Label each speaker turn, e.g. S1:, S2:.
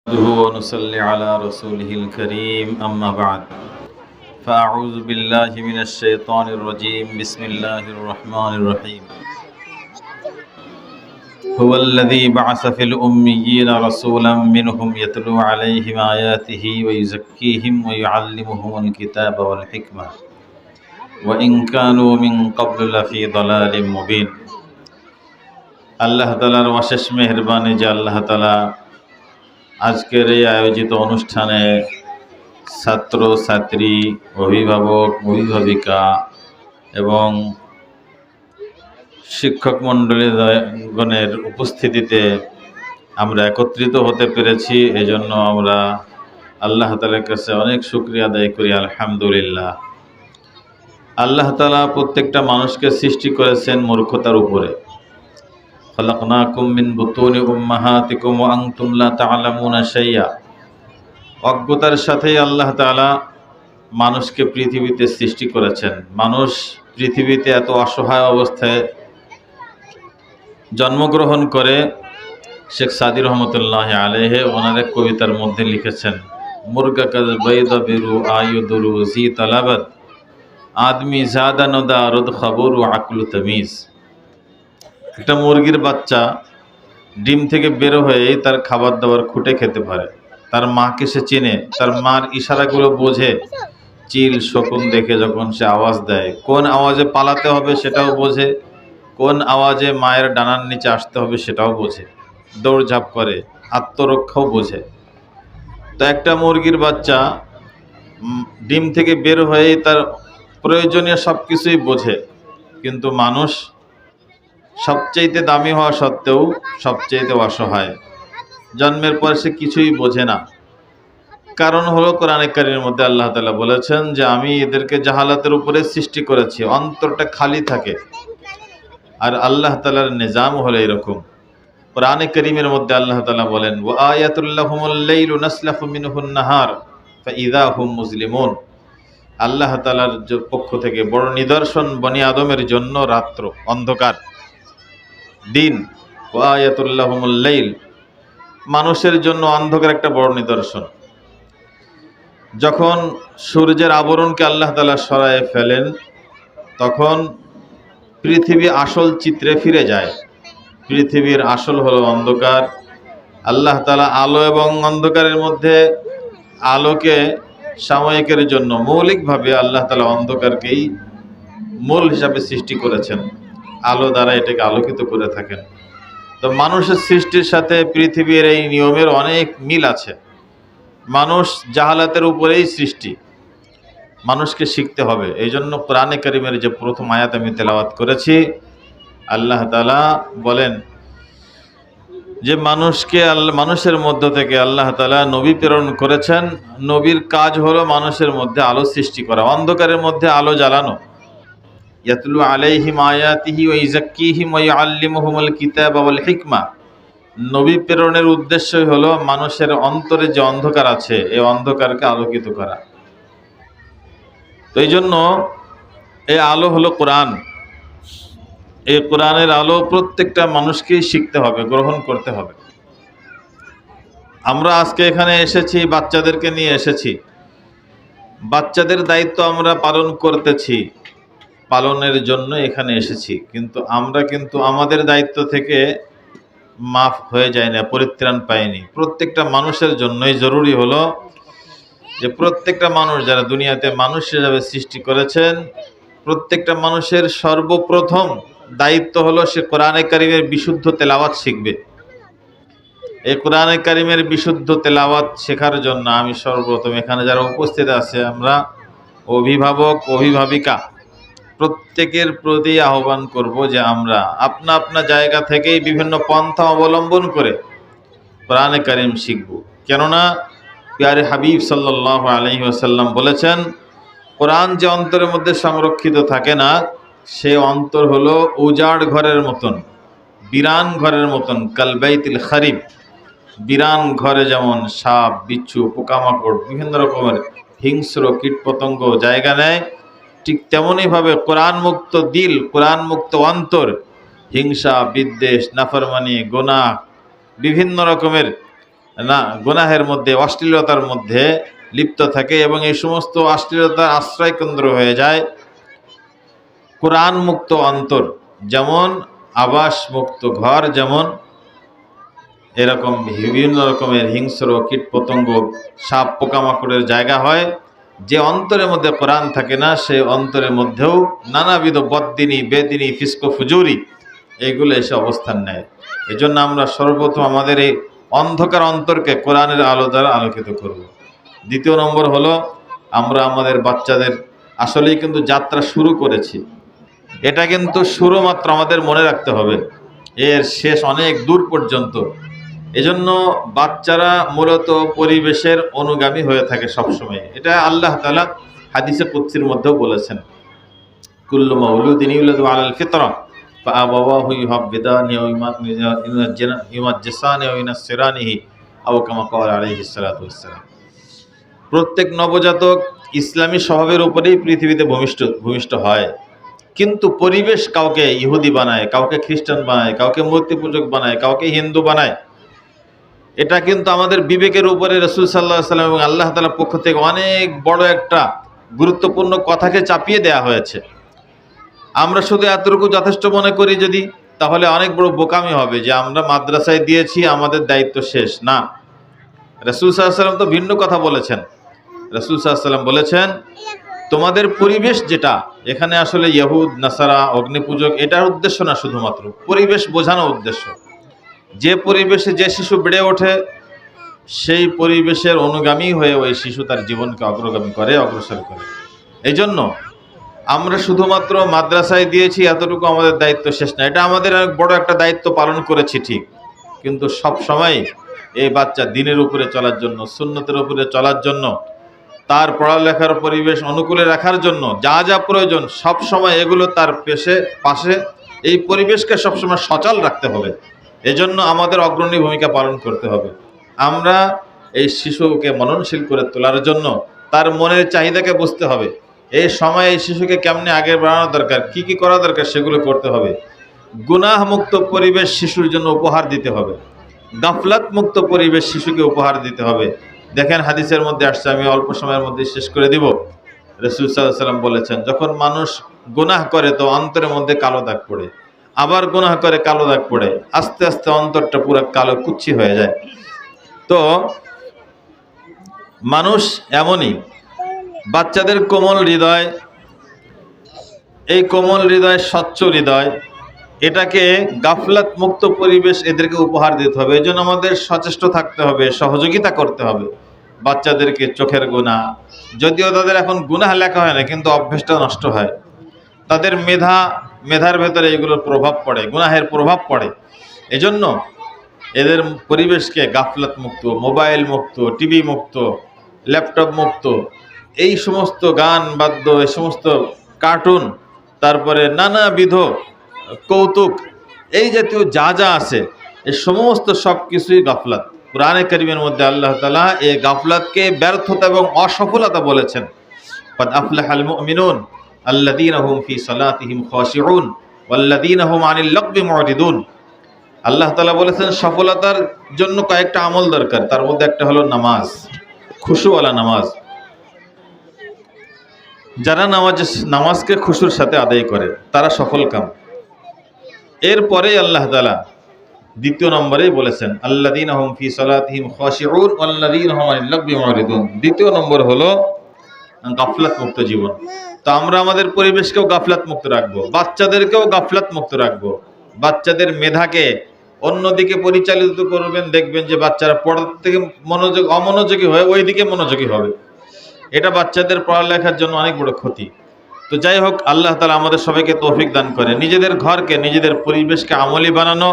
S1: نحمده ونصلي على رسوله الكريم أما بعد فأعوذ بالله من الشيطان الرجيم بسم الله الرحمن الرحيم هو الذي بعث في الأميين رسولا منهم يتلو عليهم آياته ويزكيهم ويعلمهم الكتاب والحكمة وإن كانوا من قبل لفي ضلال مبين আল্লাহ তাআলার অশেষ মেহেরবানি যে আল্লাহ তাআলা আজকের এই আয়োজিত অনুষ্ঠানে ছাত্র ছাত্রী অভিভাবক অভিভাবিকা এবং শিক্ষক মণ্ডলীগণের উপস্থিতিতে আমরা একত্রিত হতে পেরেছি। এজন্য আমরা আল্লাহ তাআলার কাছে অনেক শুকরিয়া আদায় করি। আলহামদুলিল্লাহ। আল্লাহ তাআলা প্রত্যেকটা মানুষকে সৃষ্টি করেছেন মূর্খতার উপরে। খলাকনাকুম মিন বুতুনি উম্মাহাতিকুম ওয়া আনতুম লা তা'লামুনা শাইআ। অজ্ঞতার সাথেই আল্লাহ তাআলা মানুষকে পৃথিবীতে সৃষ্টি করেছেন। মানুষ পৃথিবীতে এত অসহায় অবস্থায় জন্মগ্রহণ করে। শেখ সাদি রহমতুল্লাহ আলাইহি ওনার এক কবিতার মধ্যে লিখেছেন, মুরগা কাজ বাইদা বিরু আয়ুদুরু জি তালাবাত আদমি জাদা নদা রদ খবরু আকলু তামিজ। একটা মুরগির বাচ্চা ডিম থেকে বের হয়ে তার খাবার দাবার খুঁটে খেতে পারে। তার মাকে সে চেনে, তার মার ইশারাগুলো বোঝে। চিল শকুন দেখে যখন সে আওয়াজ দেয়, কোন আওয়াজে পালাতে হবে সেটাও বোঝে, কোন আওয়াজে মায়ের ডানার নিচে আসতে হবে সেটাও বোঝে। দৌড়ঝাঁপ করে, আত্মরক্ষাও বোঝে। তো একটা মুরগির বাচ্চা ডিম থেকে বের হয়ে তার প্রয়োজনীয় সব কিছুই বোঝে, কিন্তু মানুষ সবচাইতে দামি হওয়া সত্ত্বেও সবচাইতে অসহায়। জন্মের পর সে কিছুই বোঝে না। কারণ হলো কোরআনে কারীমের মধ্যে আল্লাহ তাআলা বলেছেন যে আমি এদেরকে জাহালাতের উপরে সৃষ্টি করেছি, অন্তরটা খালি থাকে। আর আল্লাহ তাআলার নিজাম হলো এরকম। কোরআনে কারীমের মধ্যে আল্লাহ তাআলা বলেন, ওয়া আয়াতুল লাহুমুল লাইলু নাসলাখু মিনহুন নাহার ফাইযা হুম মুজলিমুন। আল্লাহ তাআলার পক্ষ থেকে বড় নিদর্শন বনি আদমের জন্য রাত্র, অন্ধকার, দিন। ওয়া আয়াতুল লাহুমুল লাইল, মানুষের জন্য অন্ধকার একটা বড় নিদর্শন। যখন সূর্যের আবরণকে আল্লাহ তাআলা সরায়ে ফেলেন, তখন পৃথিবী আসল চিত্রে ফিরে যায়। পৃথিবীর আসল হলো অন্ধকার। আল্লাহ তাআলা আলো এবং অন্ধকারের মধ্যে আলোকে সাময়িকের জন্য মৌলিকভাবে আল্লাহ তাআলা অন্ধকারকেই মূল হিসাবে সৃষ্টি করেছেন। আলো দ্বারা এটাকে আলোকিত করে থাকেন। তো মানুষের সৃষ্টির সাথে পৃথিবীর এই নিয়মের অনেক মিল আছে। মানুষ জাহালাতের উপরেই সৃষ্টি, মানুষকে শিখতে হবে। এই জন্য কোরআনে কারীমের যে প্রথম আয়াত আমি তেলাওয়াত করেছি, আল্লাহ তাআলা বলেন যে মানুষের মধ্য থেকে আল্লাহ তাআলা নবী প্রেরণ করেছেন। নবীর কাজ হলো মানুষের মধ্যে আলো সৃষ্টি করা, অন্ধকারের মধ্যে আলো জ্বালানো। ইয়াতলু আলাইহিম আয়াতিহি ওয়া ইযাক্কিহিম ওয়া ইউআল্লিমুহুমুল কিতাবা ওয়াল হিকমা। নবী প্রেরণের উদ্দেশ্যই হলো মানুষের অন্তরে যে অন্ধকার আছে এই অন্ধকারকে আলোকিত করা। তো এই জন্য এই আলো হলো কোরআন। এই কোরআনের আলো প্রত্যেকটা মানুষকেই শিখতে হবে, গ্রহণ করতে হবে। আমরা আজকে এখানে এসেছি, বাচ্চাদেরকে নিয়ে এসেছি। বাচ্চাদের দায়িত্ব আমরা পালন করতেছি, পালনের জন্য এখানে এসেছি। কিন্তু আমরা আমাদের দায়িত্ব থেকে মাফ হয়ে যায় না, পরিত্রাণ পাইনি। প্রত্যেকটা মানুষের জন্যই জরুরি হলো যে প্রত্যেকটা মানুষ যারা দুনিয়াতে মানুষ হিসাবে সৃষ্টি করেছেন, প্রত্যেকটা মানুষের সর্বপ্রথম দায়িত্ব হলো সে কোরআনে কারীমের বিশুদ্ধ তেলাওয়াত শিখবে। এই কোরআনে কারীমের বিশুদ্ধ তেলাওয়াত শেখার জন্য আমি সর্বপ্রথম এখানে যারা উপস্থিত আছে আমরা অভিভাবক অভিভাবিকা প্রত্যেকের প্রতি আহ্বান করব যে আমরা আপনা আপনা জায়গা থেকেই বিভিন্ন পন্থা অবলম্বন করে কোরআনে কারীম শিখব। কেননা প্যারে হাবিব সাল্লাল্লাহু আলাইহি ওয়াসাল্লাম বলেছেন, কোরআন যে অন্তরের মধ্যে সংরক্ষিত থাকে না, সে অন্তর হলো উজাড় ঘরের মতন, বিরান ঘরের মতন। কালবাইতিল খারিব, বিরান ঘরে যেমন সাপ বিচ্ছু পোকামাকড় বিভিন্ন রকমের হিংস্র কীটপতঙ্গ জায়গা নেয়, ঠিক তেমনইভাবে কোরআন মুক্ত দিল, কোরআন মুক্ত অন্তর হিংসা বিদ্বেষ নাফরমানি গুনাহ বিভিন্ন রকমের না গুনাহের মধ্যে, অশ্লীলতার মধ্যে লিপ্ত থাকে এবং এই সমস্ত অশ্লীলতার আশ্রয় কেন্দ্র হয়ে যায় কোরআন মুক্ত অন্তর। যেমন আবাস মুক্ত ঘর, যেমন এরকম বিভিন্ন রকমের হিংস্র কীটপতঙ্গ, সাপ পোকামাকড়ের জায়গা হয়। যে অন্তরের মধ্যে কোরআন থাকে না, সে অন্তরের মধ্যেও নানাবিধ বদ্দিনী, বেদিনী, ফিস্কো, ফুজুরি এগুলো এসে অবস্থান নেয়। এই জন্য আমরা সর্বপ্রথম আমাদের এই অন্ধকার অন্তরকে কোরআনের আলো দ্বারা আলোকিত করব। দ্বিতীয় নম্বর হলো, আমরা আমাদের বাচ্চাদের আসলেই কিন্তু যাত্রা শুরু করেছি, এটা কিন্তু শুরু মাত্র, আমাদের মনে রাখতে হবে এর শেষ অনেক দূর পর্যন্ত। এজন্য বাচ্চারা মূলত পরিবেশের অনুগামী হয়ে থাকে সবসময়। এটা আল্লাহ তাআলা হাদিসে কুদসির মধ্যেও বলেছেন, কুল্লু মাউলুদিন ইউলাদু আলাল ফিতরা ফাআবাওয়াহু ইউহাব্বিদানিহি ওয়া ইউমাজ্জিসানিহি ওয়া ইউনাসসিরানিহি আও কামা ক্বালা আলাইহিস সালাতু ওয়াসসালাম। প্রত্যেক নবজাতক ইসলামী স্বভাবের উপরেই পৃথিবীতে ভূমিষ্ঠ হয়, কিন্তু পরিবেশ কাউকে ইহুদি বানায়, কাউকে খ্রিস্টান বানায়, কাউকে মূর্তি পূজক বানায়, কাউকে হিন্দু বানায়। এটা কিন্তু আমাদের বিবেকের উপরে রাসূল সাল্লাল্লাহু আলাইহি ওয়াসাল্লাম এবং আল্লাহ তাআলার পক্ষ থেকে অনেক বড় একটা গুরুত্বপূর্ণ কথাকে চাপিয়ে দেওয়া হয়েছে। আমরা শুধু এতটুকু যথেষ্ট মনে করি যদি, তাহলে অনেক বড় বোকামি হবে যে আমরা মাদ্রাসায় দিয়েছি, আমাদের দায়িত্ব শেষ। না, রাসূল সাল্লাল্লাহু আলাইহি ওয়াসাল্লাম তো ভিন্ন কথা বলেছেন। রাসূল সাল্লাল্লাহু আলাইহি ওয়াসাল্লাম বলেছেন, তোমাদের পরিবেশ যেটা, এখানে আসলে ইহুদ, নাসারা, অগ্নিপূজক এটার উদ্দেশ্য না, শুধুমাত্র পরিবেশ বোঝানো উদ্দেশ্য। যে পরিবেশে যে শিশু বেড়ে ওঠে, সেই পরিবেশের অনুগামী হয়ে ওই শিশু তার জীবনকে অগ্রগামী করে, অগ্রসর করে। এই জন্য আমরা শুধুমাত্র মাদ্রাসায় দিয়েছি এতটুকু আমাদের দায়িত্ব শেষ না। এটা আমাদের অনেক বড় একটা দায়িত্ব পালন করেছি ঠিক, কিন্তু সব সময় এই বাচ্চা দিনের উপরে চলার জন্য, সুন্নতের উপরে চলার জন্য, তার পড়ালেখার পরিবেশ অনুকূলে রাখার জন্য যা যা প্রয়োজন সব সময় এগুলো তার পাশে এই পরিবেশকে সবসময় সচল রাখতে হবে। এজন্য আমাদের অগ্রণী ভূমিকা পালন করতে হবে। আমরা এই শিশুকে মননশীল করে তোলার জন্য তার মনের চাহিদাকে বুঝতে হবে। এই সময় এই শিশুকে কেমনে আগে বাড়ানো দরকার, কি কি করা দরকার, সেগুলো করতে হবে। গুনাহ মুক্ত পরিবেশ শিশুর জন্য উপহার দিতে হবে, গাফলাত মুক্ত পরিবেশ শিশুকে উপহার দিতে হবে। দেখেন হাদিসের মধ্যে আসছে, আমি অল্প সময়ের মধ্যে শেষ করে দিব। রাসূল সাল্লাল্লাহু আলাইহি ওয়াসাল্লাম বলেছেন, যখন মানুষ গুনাহ করে তো অন্তরের মধ্যে কালো দাগ পড়ে, আবার গুনাহ করে কালো দাগ পড়ে, আস্তে আস্তে অন্তরটা পুরো কালো কুচ্ছি হয়ে যায়। তো মানুষ এমনই, বাচ্চাদের কোমল হৃদয়, এই কোমল হৃদয়, স্বচ্ছ হৃদয়, এটাকে গাফলাত মুক্ত পরিবেশ এদেরকে উপহার দিতে হবে। এই জন্য আমাদের সচেষ্ট থাকতে হবে, সহযোগিতা করতে হবে বাচ্চাদেরকে। চোখের গুনাহ, যদিও তাদের এখন গুনাহ লেখা হয় না, কিন্তু অভ্যেসটা নষ্ট হয়। তাদের মেধার ভেতরে এগুলোর প্রভাব পড়ে, গুনাহের প্রভাব পড়ে। এজন্য এদের পরিবেশকে গাফলাত মুক্ত, মোবাইল মুক্ত, টিভি মুক্ত, ল্যাপটপ মুক্ত, এই সমস্ত গান বাদ্য, এই সমস্ত কার্টুন, তারপরে নানাবিধ কৌতুক, এই জাতীয় যা যা আছে, এই সমস্ত সব কিছুই গাফলাত। কুরআনে কারীমের মধ্যে আল্লাহ তাআলা এই গাফলাতকে ব্যর্থতা এবং অসফলতা বলেছেন। قد أفلح المؤمنون الذين هم في صلاتهم خاشعون والذين هم عن اللغو معرضون। আল্লাহ তাআলা বলেছেন সফলতার জন্য কয়েকটা আমল দরকার, তার মধ্যে একটা হলো নামাজ, খুশুওয়ালা নামাজ। যারা নামাজকে খুশুর সাথে আদায় করে তারা সফল কাম। এরপরে আল্লাহ তাআলা দ্বিতীয় নম্বরেই বলেছেন, আল্লাযীনা হুম ফি সালাতিহিম খাশিউন ওয়াল্লাযীনা হুম আনিল লাগবি মুরিদুন। দ্বিতীয় নম্বর হলো গাফলাত মুক্ত জীবন। তো আমরা আমাদের পরিবেশকেও গাফলাত মুক্ত রাখবো, বাচ্চাদেরকেও গাফলাত মুক্ত রাখবো। বাচ্চাদের মেধাকে অন্যদিকে পরিচালিত করবেন, দেখবেন যে বাচ্চারা পড়ার থেকে অমনোযোগী হয়ে ওই দিকে মনোযোগী হবে। এটা বাচ্চাদের পড়ালেখার জন্য অনেক বড় ক্ষতি। তো যাই হোক, আল্লাহ তাআলা আমাদের সবাইকে তৌফিক দান করে নিজেদের ঘরকে, নিজেদের পরিবেশকে আমলি বানানো